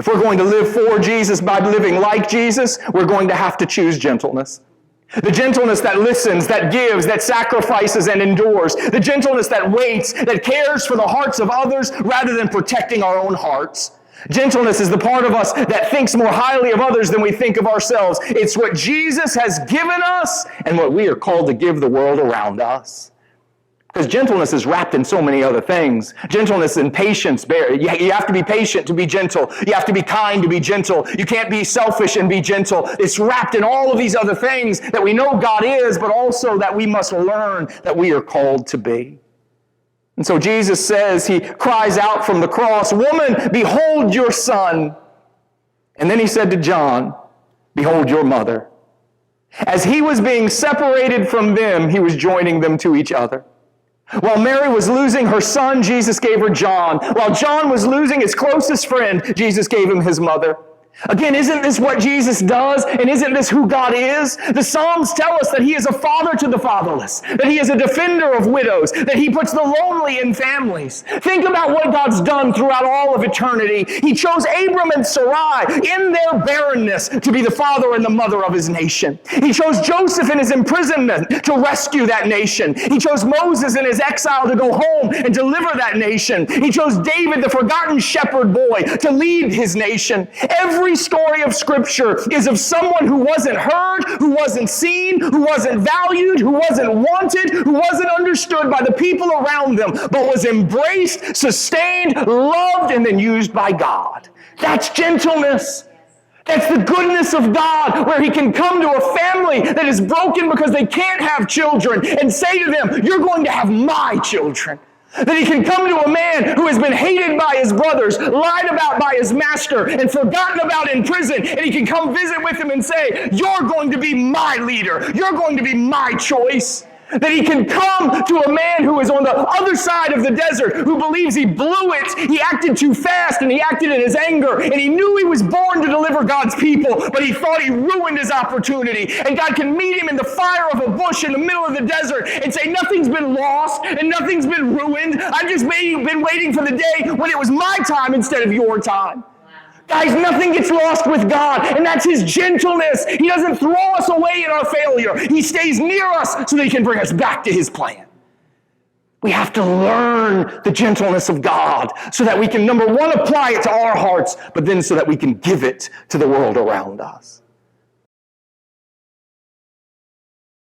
If we're going to live for Jesus by living like Jesus, we're going to have to choose gentleness. The gentleness that listens, that gives, that sacrifices and endures. The gentleness that waits, that cares for the hearts of others rather than protecting our own hearts. Gentleness is the part of us that thinks more highly of others than we think of ourselves. It's what Jesus has given us and what we are called to give the world around us. Because gentleness is wrapped in so many other things. Gentleness and patience. You have to be patient to be gentle. You have to be kind to be gentle. You can't be selfish and be gentle. It's wrapped in all of these other things that we know God is, but also that we must learn that we are called to be. And so Jesus says, he cries out from the cross, "Woman, behold your son." And then he said to John, "Behold your mother." As he was being separated from them, he was joining them to each other. While Mary was losing her son, Jesus gave her John. While John was losing his closest friend, Jesus gave him his mother. Again, isn't this what Jesus does? And isn't this who God is? The Psalms tell us that he is a father to the fatherless, that he is a defender of widows, that he puts the lonely in families. Think about what God's done throughout all of eternity. He chose Abram and Sarai in their barrenness to be the father and the mother of his nation. He chose Joseph in his imprisonment to rescue that nation. He chose Moses in his exile to go home and deliver that nation. He chose David, the forgotten shepherd boy, to lead his nation. Every story of Scripture is of someone who wasn't heard, who wasn't seen, who wasn't valued, who wasn't wanted, who wasn't understood by the people around them, but was embraced, sustained, loved, and then used by God. That's gentleness. That's the goodness of God, where he can come to a family that is broken because they can't have children and say to them, "You're going to have my children." That he can come to a man who has been hated by his brothers, lied about by his master, and forgotten about in prison, and he can come visit with him and say, "You're going to be my leader. You're going to be my choice." That he can come to a man who is on the other side of the desert, who believes he blew it, he acted too fast, and he acted in his anger, and he knew he was born to deliver God's people, but he thought he ruined his opportunity. And God can meet him in the fire of a bush in the middle of the desert and say, "Nothing's been lost, and nothing's been ruined. I've just been waiting for the day when it was my time instead of your time." Guys, nothing gets lost with God, and that's his gentleness. He doesn't throw us away in our failure. He stays near us so that he can bring us back to his plan. We have to learn the gentleness of God so that we can, number one, apply it to our hearts, but then so that we can give it to the world around us.